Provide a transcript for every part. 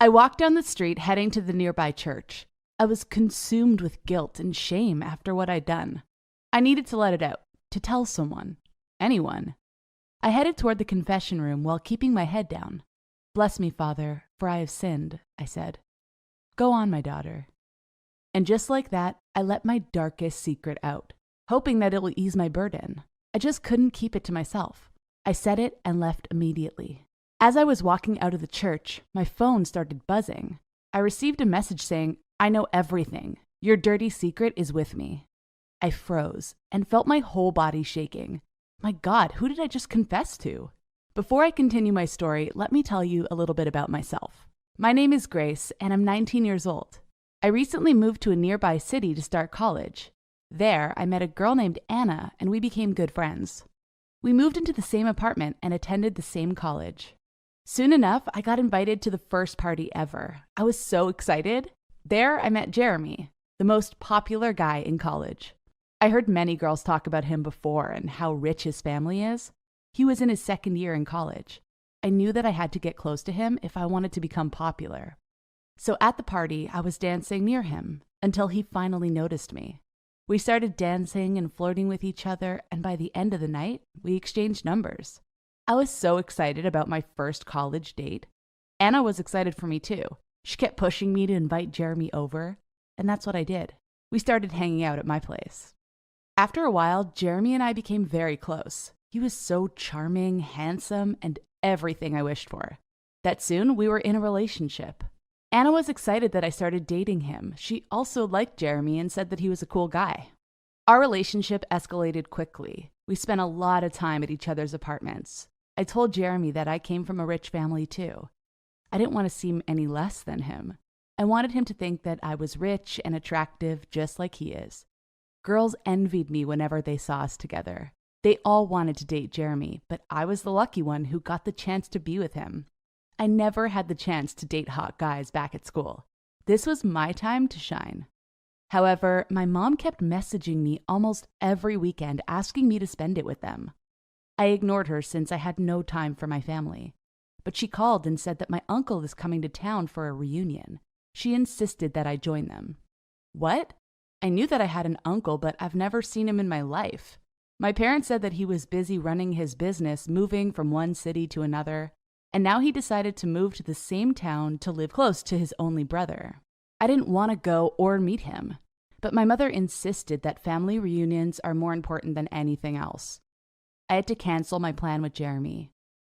I walked down the street heading to the nearby church. I was consumed with guilt and shame after what I'd done. I needed to let it out, to tell someone, anyone. I headed toward the confession room while keeping my head down. "Bless me, Father, for I have sinned," I said. "Go on, my daughter." And just like that, I let my darkest secret out, hoping that it will ease my burden. I just couldn't keep it to myself. I said it and left immediately. As I was walking out of the church, my phone started buzzing. I received a message saying, "I know everything. Your dirty secret is with me." I froze and felt my whole body shaking. My God, who did I just confess to? Before I continue my story, let me tell you a little bit about myself. My name is Grace, and I'm 19 years old. I recently moved to a nearby city to start college. There, I met a girl named Anna, and we became good friends. We moved into the same apartment and attended the same college. Soon enough, I got invited to the first party ever. I was so excited. There, I met Jeremy, the most popular guy in college. I heard many girls talk about him before and how rich his family is. He was in his second year in college. I knew that I had to get close to him if I wanted to become popular. So at the party, I was dancing near him until he finally noticed me. We started dancing and flirting with each other, and by the end of the night, we exchanged numbers. I was so excited about my first college date. Anna was excited for me too. She kept pushing me to invite Jeremy over, and that's what I did. We started hanging out at my place. After a while, Jeremy and I became very close. He was so charming, handsome, and everything I wished for. That soon, we were in a relationship. Anna was excited that I started dating him. She also liked Jeremy and said that he was a cool guy. Our relationship escalated quickly. We spent a lot of time at each other's apartments. I told Jeremy that I came from a rich family too. I didn't want to seem any less than him. I wanted him to think that I was rich and attractive just like he is. Girls envied me whenever they saw us together. They all wanted to date Jeremy, but I was the lucky one who got the chance to be with him. I never had the chance to date hot guys back at school. This was my time to shine. However, my mom kept messaging me almost every weekend asking me to spend it with them. I ignored her since I had no time for my family. But she called and said that my uncle is coming to town for a reunion. She insisted that I join them. What? I knew that I had an uncle, but I've never seen him in my life. My parents said that he was busy running his business, moving from one city to another, and now he decided to move to the same town to live close to his only brother. I didn't want to go or meet him, but my mother insisted that family reunions are more important than anything else. I had to cancel my plan with Jeremy.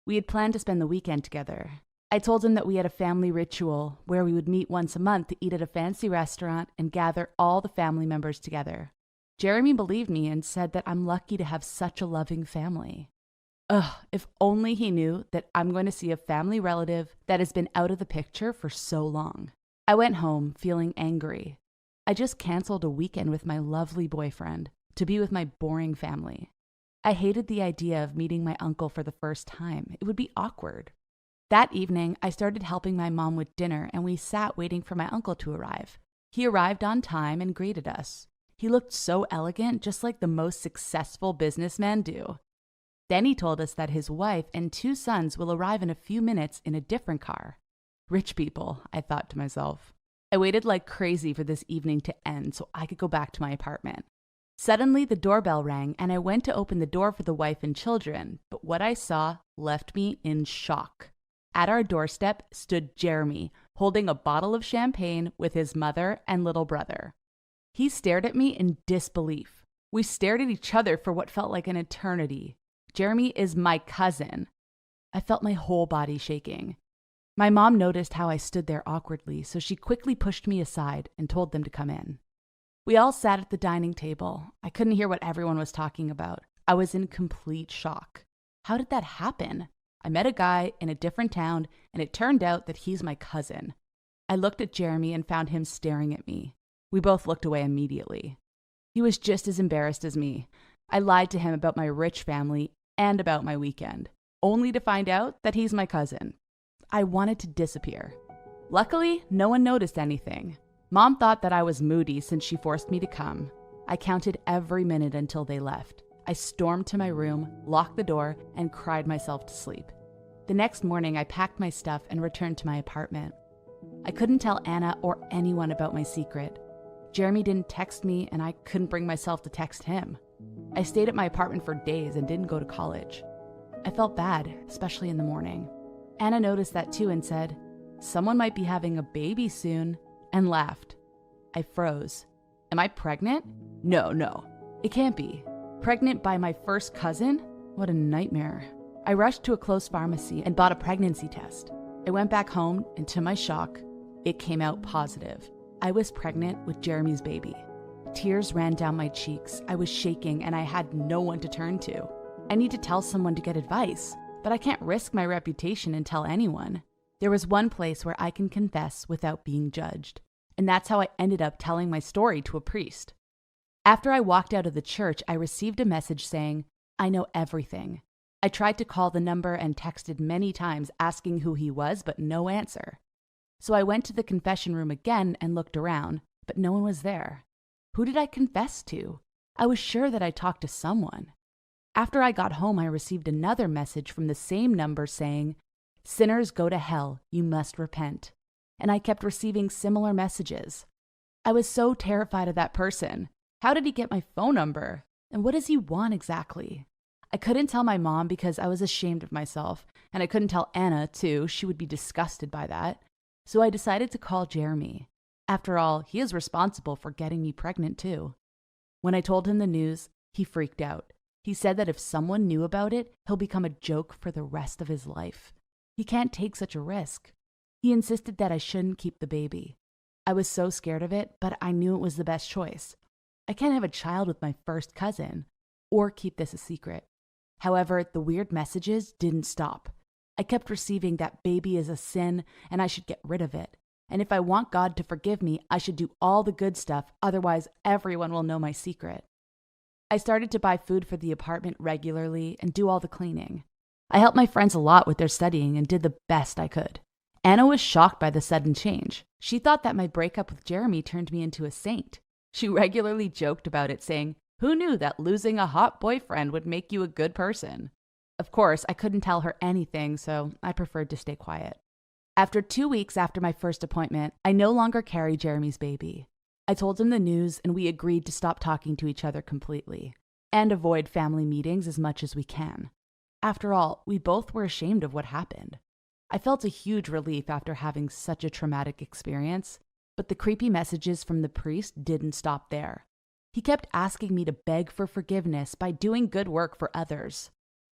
We had planned to spend the weekend together. I told him that we had a family ritual where we would meet once a month to eat at a fancy restaurant and gather all the family members together. Jeremy believed me and said that I'm lucky to have such a loving family. If only he knew that I'm going to see a family relative that has been out of the picture for so long. I went home feeling angry. I just canceled a weekend with my lovely boyfriend to be with my boring family. I hated the idea of meeting my uncle for the first time. It would be awkward. That evening, I started helping my mom with dinner, and we sat waiting for my uncle to arrive. He arrived on time and greeted us. He looked so elegant, just like the most successful businessmen do. Then he told us that his wife and 2 sons will arrive in a few minutes in a different car. Rich people, I thought to myself. I waited like crazy for this evening to end so I could go back to my apartment. Suddenly, the doorbell rang, and I went to open the door for the wife and children, but what I saw left me in shock. At our doorstep stood Jeremy, holding a bottle of champagne with his mother and little brother. He stared at me in disbelief. We stared at each other for what felt like an eternity. Jeremy is my cousin. I felt my whole body shaking. My mom noticed how I stood there awkwardly, so she quickly pushed me aside and told them to come in. We all sat at the dining table. I couldn't hear what everyone was talking about. I was in complete shock. How did that happen? I met a guy in a different town, and it turned out that he's my cousin. I looked at Jeremy and found him staring at me. We both looked away immediately. He was just as embarrassed as me. I lied to him about my rich family and about my weekend, only to find out that he's my cousin. I wanted to disappear. Luckily, no one noticed anything. Mom thought that I was moody since she forced me to come. I counted every minute until they left. I stormed to my room, locked the door, and cried myself to sleep. The next morning, I packed my stuff and returned to my apartment. I couldn't tell Anna or anyone about my secret. Jeremy didn't text me, and I couldn't bring myself to text him. I stayed at my apartment for days and didn't go to college. I felt bad, especially in the morning. Anna noticed that too and said, "Someone might be having a baby soon," and laughed. I froze. Am I pregnant? No, it can't be. Pregnant by my first cousin? What a nightmare. I rushed to a close pharmacy and bought a pregnancy test. I went back home, and to my shock, it came out positive. I was pregnant with Jeremy's baby. Tears ran down my cheeks. I was shaking, and I had no one to turn to. I need to tell someone to get advice, but I can't risk my reputation and tell anyone. There was one place where I can confess without being judged, and that's how I ended up telling my story to a priest. After I walked out of the church, I received a message saying, "I know everything." I tried to call the number and texted many times asking who he was, but no answer. So I went to the confession room again and looked around, but no one was there. Who did I confess to? I was sure that I talked to someone. After I got home, I received another message from the same number saying, "Sinners go to hell, you must repent." And I kept receiving similar messages. I was so terrified of that person. How did he get my phone number? And what does he want exactly? I couldn't tell my mom because I was ashamed of myself, and I couldn't tell Anna, too. She would be disgusted by that. So I decided to call Jeremy. After all, he is responsible for getting me pregnant, too. When I told him the news, he freaked out. He said that if someone knew about it, he'll become a joke for the rest of his life. He can't take such a risk. He insisted that I shouldn't keep the baby. I was so scared of it, but I knew it was the best choice. I can't have a child with my first cousin, or keep this a secret. However, the weird messages didn't stop. I kept receiving that baby is a sin and I should get rid of it. And if I want God to forgive me, I should do all the good stuff, otherwise everyone will know my secret. I started to buy food for the apartment regularly and do all the cleaning. I helped my friends a lot with their studying and did the best I could. Anna was shocked by the sudden change. She thought that my breakup with Jeremy turned me into a saint. She regularly joked about it, saying, "Who knew that losing a hot boyfriend would make you a good person?" Of course, I couldn't tell her anything, so I preferred to stay quiet. After 2 weeks after my first appointment, I no longer carry Jeremy's baby. I told him the news, and we agreed to stop talking to each other completely and avoid family meetings as much as we can. After all, we both were ashamed of what happened. I felt a huge relief after having such a traumatic experience, but the creepy messages from the priest didn't stop there. He kept asking me to beg for forgiveness by doing good work for others.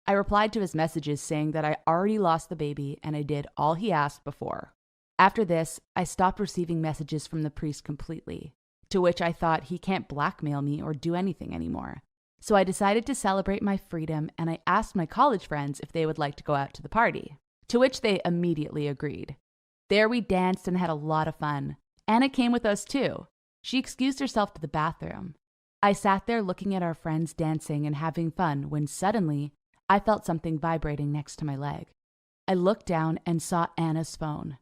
I replied to his messages saying that I already lost the baby and I did all he asked before. After this, I stopped receiving messages from the priest completely, to which I thought he can't blackmail me or do anything anymore. So I decided to celebrate my freedom, and I asked my college friends if they would like to go out to the party, to which they immediately agreed. There we danced and had a lot of fun. Anna came with us too. She excused herself to the bathroom. I sat there looking at our friends dancing and having fun when suddenly I felt something vibrating next to my leg. I looked down and saw Anna's phone.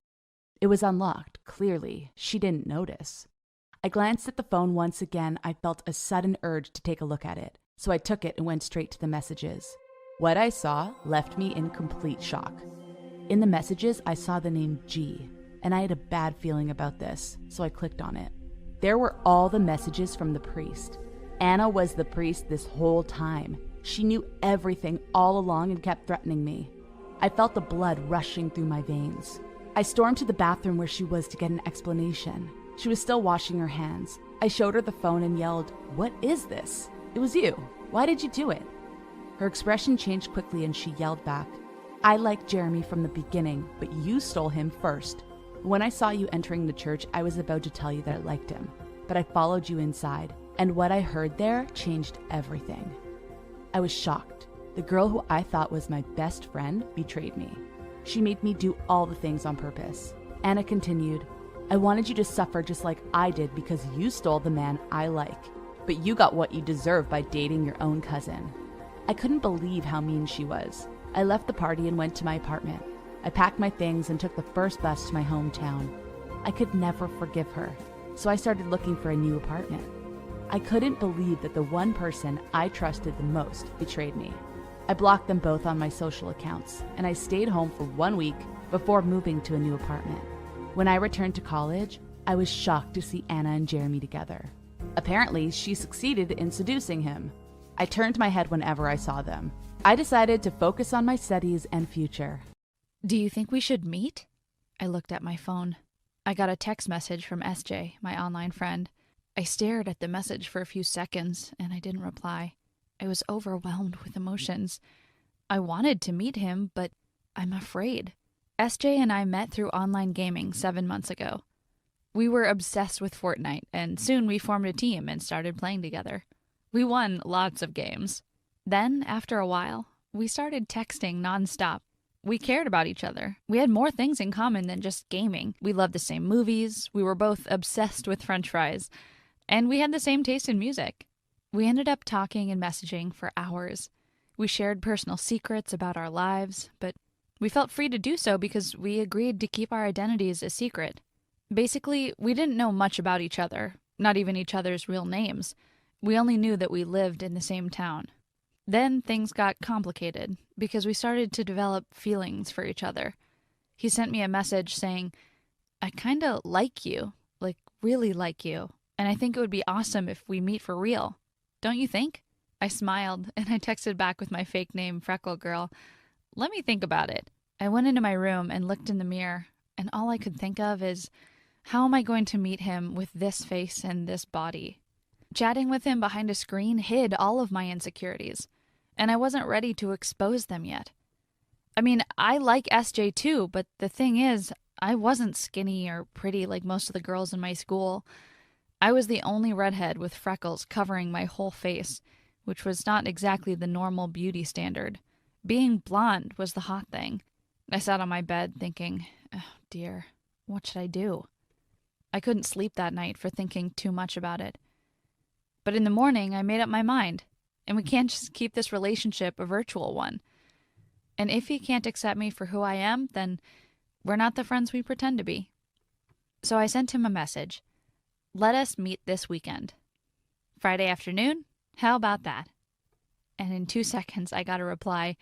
It was unlocked, clearly. She didn't notice. I glanced at the phone once again. I felt a sudden urge to take a look at it, so I took it and went straight to the messages. What I saw left me in complete shock. In the messages, I saw the name G, and I had a bad feeling about this, so I clicked on it. There were all the messages from the priest. Anna was the priest this whole time. She knew everything all along and kept threatening me. I felt the blood rushing through my veins. I stormed to the bathroom where she was to get an explanation. She was still washing her hands. I showed her the phone and yelled, "What is this? It was you. Why did you do it?" Her expression changed quickly and she yelled back, "I liked Jeremy from the beginning, but you stole him first. When I saw you entering the church, I was about to tell you that I liked him, but I followed you inside, and what I heard there changed everything." I was shocked. The girl who I thought was my best friend betrayed me. She made me do all the things on purpose. Anna continued, "I wanted you to suffer just like I did because you stole the man I like, but you got what you deserve by dating your own cousin." I couldn't believe how mean she was. I left the party and went to my apartment. I packed my things and took the first bus to my hometown. I could never forgive her, so I started looking for a new apartment. I couldn't believe that the one person I trusted the most betrayed me. I blocked them both on my social accounts, and I stayed home for 1 week before moving to a new apartment. When I returned to college, I was shocked to see Anna and Jeremy together. Apparently, she succeeded in seducing him. I turned my head whenever I saw them. I decided to focus on my studies and future. Do you think we should meet? I looked at my phone. I got a text message from SJ, my online friend. I stared at the message for a few seconds, and I didn't reply. I was overwhelmed with emotions. I wanted to meet him, but I'm afraid. SJ and I met through online gaming 7 months ago. We were obsessed with Fortnite, and soon we formed a team and started playing together. We won lots of games. Then, after a while, we started texting nonstop. We cared about each other. We had more things in common than just gaming. We loved the same movies, we were both obsessed with French fries, and we had the same taste in music. We ended up talking and messaging for hours. We shared personal secrets about our lives, but we felt free to do so because we agreed to keep our identities a secret. Basically, we didn't know much about each other, not even each other's real names. We only knew that we lived in the same town. Then things got complicated because we started to develop feelings for each other. He sent me a message saying, "I kinda like you, like really like you, and I think it would be awesome if we meet for real. Don't you think?" I smiled and I texted back with my fake name, Freckle Girl, "Let me think about it." I went into my room and looked in the mirror, and all I could think of is, how am I going to meet him with this face and this body? Chatting with him behind a screen hid all of my insecurities, and I wasn't ready to expose them yet. I mean, I like SJ too, but the thing is, I wasn't skinny or pretty like most of the girls in my school. I was the only redhead with freckles covering my whole face, which was not exactly the normal beauty standard. Being blonde was the hot thing. I sat on my bed thinking, oh dear, what should I do? I couldn't sleep that night for thinking too much about it. But in the morning, I made up my mind, and we can't just keep this relationship a virtual one. And if he can't accept me for who I am, then we're not the friends we pretend to be. So I sent him a message. Let us meet this weekend. Friday afternoon? How about that? And in 2 seconds, I got a reply.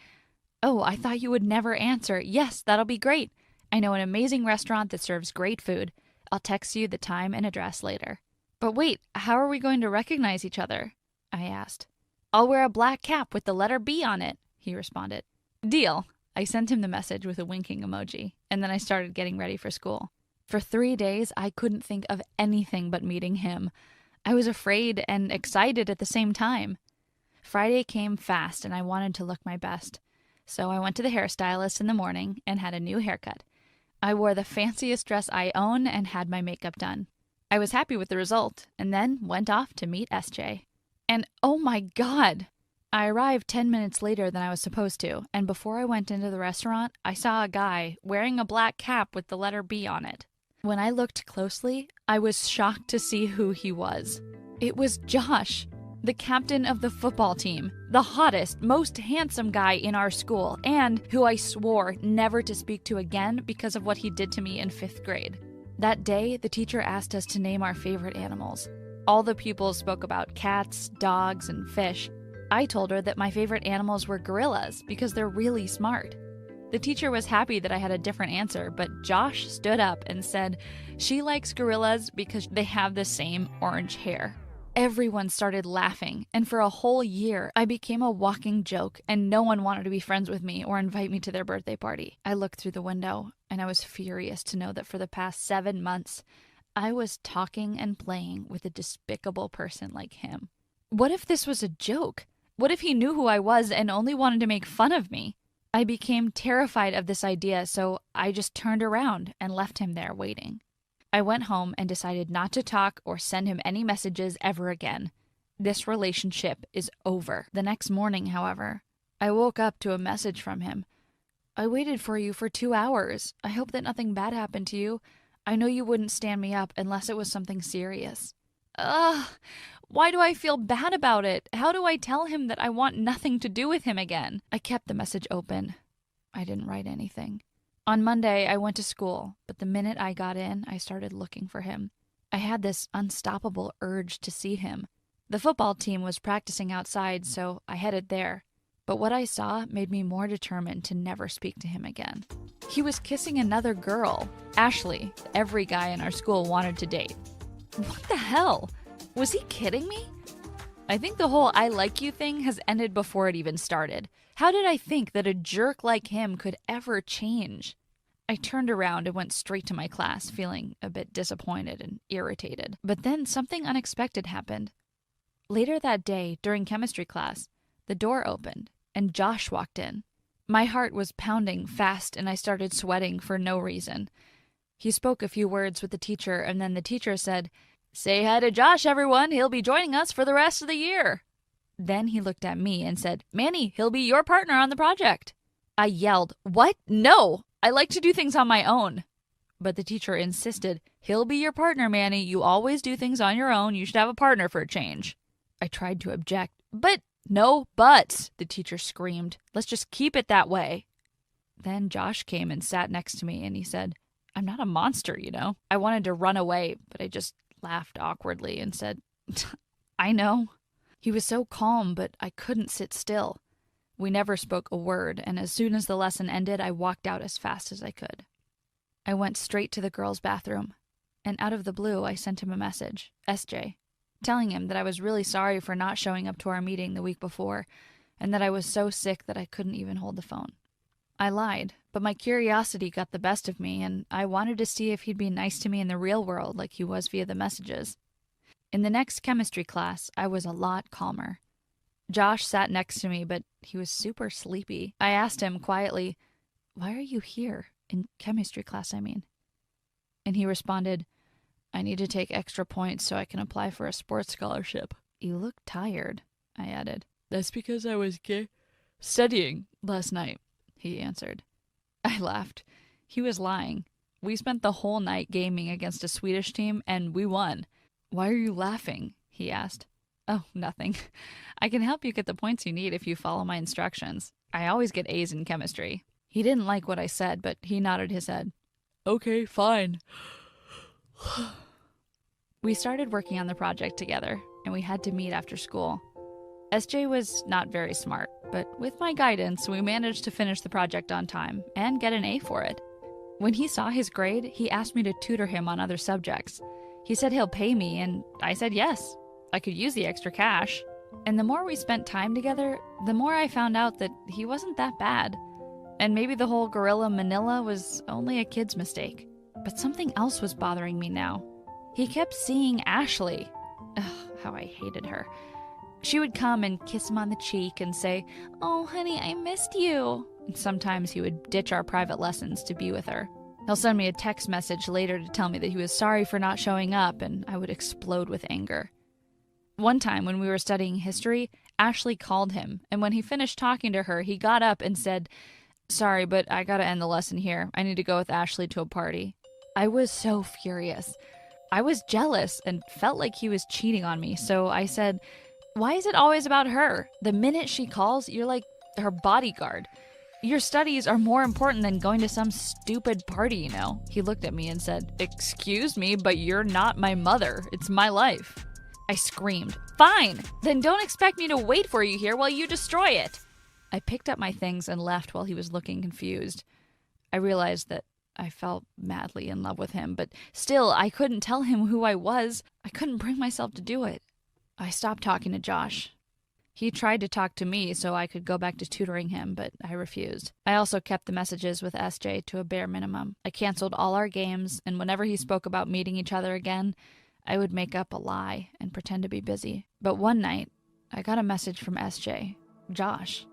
Oh, I thought you would never answer. Yes, that'll be great. I know an amazing restaurant that serves great food. I'll text you the time and address later. But wait, how are we going to recognize each other? I asked. I'll wear a black cap with the letter B on it, he responded. Deal. I sent him the message with a winking emoji, and then I started getting ready for school. For 3 days, I couldn't think of anything but meeting him. I was afraid and excited at the same time. Friday came fast, and I wanted to look my best. So I went to the hairstylist in the morning and had a new haircut. I wore the fanciest dress I own and had my makeup done. I was happy with the result, and then went off to meet SJ. And oh my God! I arrived 10 minutes later than I was supposed to, and before I went into the restaurant, I saw a guy wearing a black cap with the letter B on it. When I looked closely, I was shocked to see who he was. It was Josh, the captain of the football team, the hottest, most handsome guy in our school, and who I swore never to speak to again because of what he did to me in 5th grade. That day, the teacher asked us to name our favorite animals. All the pupils spoke about cats, dogs, and fish. I told her that my favorite animals were gorillas because they're really smart. The teacher was happy that I had a different answer, but Josh stood up and said she likes gorillas because they have the same orange hair. Everyone started laughing, and for a whole year, I became a walking joke, and no one wanted to be friends with me or invite me to their birthday party. I looked through the window, and I was furious to know that for the past 7 months, I was talking and playing with a despicable person like him. What if this was a joke? What if he knew who I was and only wanted to make fun of me? I became terrified of this idea, so I just turned around and left him there waiting. I went home and decided not to talk or send him any messages ever again. This relationship is over. The next morning, however, I woke up to a message from him. I waited for you for 2 hours. I hope that nothing bad happened to you. I know you wouldn't stand me up unless it was something serious. Ugh, why do I feel bad about it? How do I tell him that I want nothing to do with him again? I kept the message open. I didn't write anything. On Monday, I went to school, but the minute I got in, I started looking for him. I had this unstoppable urge to see him. The football team was practicing outside, so I headed there. But what I saw made me more determined to never speak to him again. He was kissing another girl, Ashley, every guy in our school wanted to date. What the hell? Was he kidding me? I think the whole I like you thing has ended before it even started. How did I think that a jerk like him could ever change? I turned around and went straight to my class, feeling a bit disappointed and irritated. But then something unexpected happened. Later that day, during chemistry class, the door opened and Josh walked in. My heart was pounding fast and I started sweating for no reason. He spoke a few words with the teacher and then the teacher said, "Say hi to Josh, everyone. He'll be joining us for the rest of the year." Then he looked at me and said, "Manny, he'll be your partner on the project." I yelled, "What? No! I like to do things on my own." But the teacher insisted, "He'll be your partner, Manny. You always do things on your own. You should have a partner for a change." I tried to object. "But no buts," the teacher screamed. "Let's just keep it that way." Then Josh came and sat next to me and he said, "I'm not a monster, you know." I wanted to run away, but I just laughed awkwardly and said, "I know." He was so calm, but I couldn't sit still. We never spoke a word, and as soon as the lesson ended, I walked out as fast as I could. I went straight to the girls' bathroom, and out of the blue, I sent him a message, SJ, telling him that I was really sorry for not showing up to our meeting the week before, and that I was so sick that I couldn't even hold the phone. I lied, but my curiosity got the best of me, and I wanted to see if he'd be nice to me in the real world like he was via the messages. In the next chemistry class, I was a lot calmer. Josh sat next to me, but he was super sleepy. I asked him quietly, "Why are you here? In chemistry class, I mean." And he responded, "I need to take extra points so I can apply for a sports scholarship." "You look tired," I added. "That's because I was studying last night," he answered. I laughed. He was lying. We spent the whole night gaming against a Swedish team, and we won. "Why are you laughing?" he asked. "Oh, nothing. I can help you get the points you need if you follow my instructions. I always get A's in chemistry." He didn't like what I said, but he nodded his head. "Okay, fine." We started working on the project together, and we had to meet after school. SJ was not very smart, but with my guidance, we managed to finish the project on time and get an A for it. When he saw his grade, he asked me to tutor him on other subjects. He said he'll pay me, and I said yes. I could use the extra cash. And the more we spent time together, the more I found out that he wasn't that bad. And maybe the whole 𝗕𝗔𝗦𝗬 was only a kid's mistake. But something else was bothering me now. He kept seeing Ashley. Ugh, how I hated her. She would come and kiss him on the cheek and say, "Oh, honey, I missed you." And sometimes he would ditch our private lessons to be with her. He'll send me a text message later to tell me that he was sorry for not showing up, and I would explode with anger. One time when we were studying history, Ashley called him, and when he finished talking to her, he got up and said, "Sorry, but I gotta end the lesson here. I need to go with Ashley to a party." I was so furious. I was jealous and felt like he was cheating on me, so I said, "Why is it always about her? The minute she calls, you're like her bodyguard. Your studies are more important than going to some stupid party, you know." He looked at me and said, "Excuse me, but you're not my mother. It's my life." I screamed, "Fine, then don't expect me to wait for you here while you destroy it." I picked up my things and left while he was looking confused. I realized that I fell madly in love with him, but still, I couldn't tell him who I was. I couldn't bring myself to do it. I stopped talking to Josh. He tried to talk to me so I could go back to tutoring him, but I refused. I also kept the messages with SJ to a bare minimum. I canceled all our games, and whenever he spoke about meeting each other again, I would make up a lie and pretend to be busy. But one night, I got a message from SJ, Josh.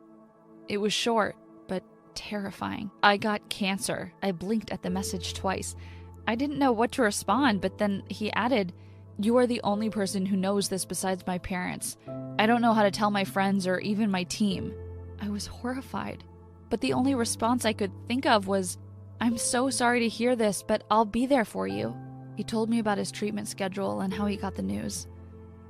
It was short, but terrifying. "I got cancer." I blinked at the message twice. I didn't know what to respond, but then he added, "You are the only person who knows this besides my parents. I don't know how to tell my friends or even my team." I was horrified, but the only response I could think of was, "I'm so sorry to hear this, but I'll be there for you." He told me about his treatment schedule and how he got the news.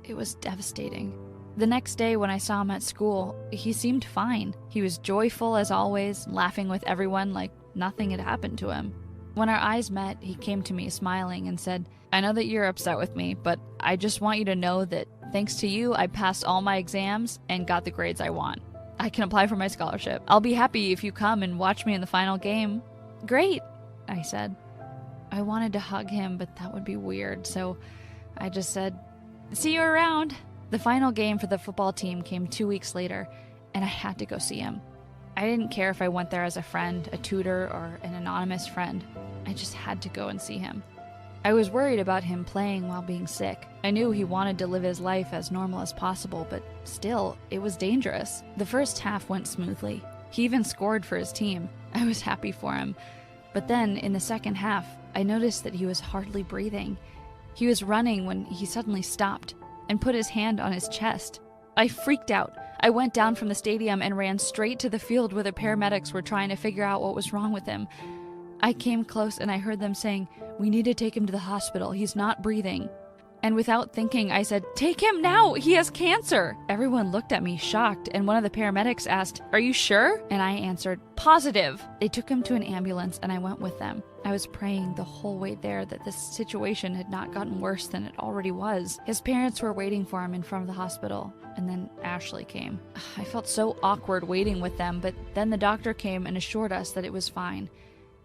It was devastating. The next day when I saw him at school, he seemed fine. He was joyful as always, laughing with everyone like nothing had happened to him. When our eyes met, he came to me smiling and said, "I know that you're upset with me, but I just want you to know that thanks to you, I passed all my exams and got the grades I want." I can apply for my scholarship. I'll be happy if you come and watch me in the final game. Great, I said. I wanted to hug him, but that would be weird, so I just said, see you around. The final game for the football team came 2 weeks later, and I had to go see him. I didn't care if I went there as a friend, a tutor, or an anonymous friend. I just had to go and see him. I was worried about him playing while being sick. I knew he wanted to live his life as normal as possible, but still, it was dangerous. The first half went smoothly. He even scored for his team. I was happy for him. But then, in the second half, I noticed that he was hardly breathing. He was running when he suddenly stopped and put his hand on his chest. I freaked out. I went down from the stadium and ran straight to the field where the paramedics were trying to figure out what was wrong with him. I came close and I heard them saying, "We need to take him to the hospital. He's not breathing." And without thinking, I said, "Take him now! He has cancer!" Everyone looked at me shocked, and one of the paramedics asked, "Are you sure?" And I answered, "Positive!" They took him to an ambulance and I went with them. I was praying the whole way there that this situation had not gotten worse than it already was. His parents were waiting for him in front of the hospital, and then Ashley came. I felt so awkward waiting with them, but then the doctor came and assured us that it was fine.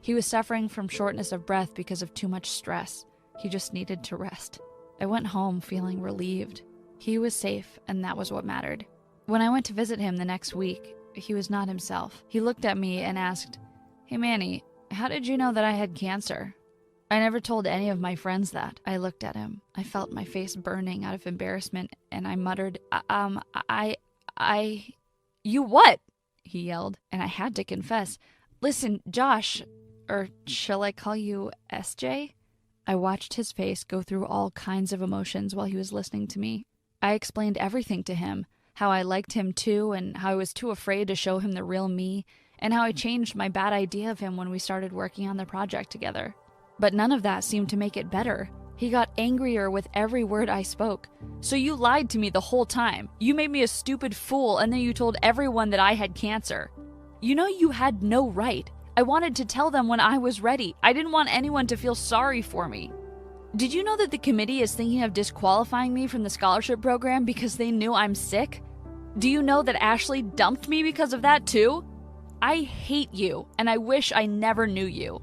He was suffering from shortness of breath because of too much stress. He just needed to rest. I went home feeling relieved. He was safe, and that was what mattered. When I went to visit him the next week, he was not himself. He looked at me and asked, "Hey Manny, how did you know that I had cancer?" I never told any of my friends that. I looked at him. I felt my face burning out of embarrassment, and I muttered, You what?" he yelled, and I had to confess, "Listen, Josh, or shall I call you SJ? I watched his face go through all kinds of emotions while he was listening to me. I explained everything to him, how I liked him too, and how I was too afraid to show him the real me, and how I changed my bad idea of him when we started working on the project together. But none of that seemed to make it better. He got angrier with every word I spoke. "So you lied to me the whole time. You made me a stupid fool, and then you told everyone that I had cancer. You know you had no right. I wanted to tell them when I was ready. I didn't want anyone to feel sorry for me. Did you know that the committee is thinking of disqualifying me from the scholarship program because they knew I'm sick? Do you know that Ashley dumped me because of that too? I hate you, and I wish I never knew you."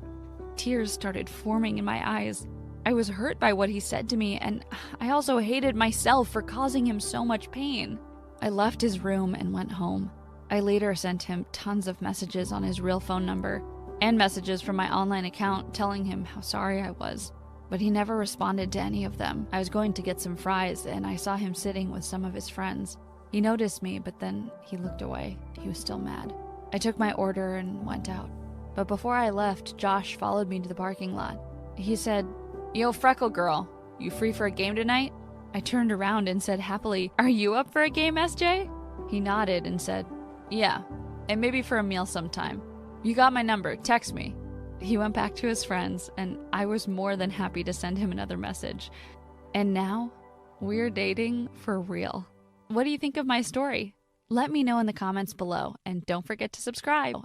Tears started forming in my eyes. I was hurt by what he said to me, and I also hated myself for causing him so much pain. I left his room and went home. I later sent him tons of messages on his real phone number and messages from my online account telling him how sorry I was. But he never responded to any of them. I was going to get some fries and I saw him sitting with some of his friends. He noticed me, but then he looked away. He was still mad. I took my order and went out. But before I left, Josh followed me to the parking lot. He said, "Yo, Freckle Girl, you free for a game tonight?" I turned around and said happily, "Are you up for a game, SJ?" He nodded and said, "Yeah, and maybe for a meal sometime. You got my number, text me." He went back to his friends, and I was more than happy to send him another message. And now, we're dating for real. What do you think of my story? Let me know in the comments below, and don't forget to subscribe.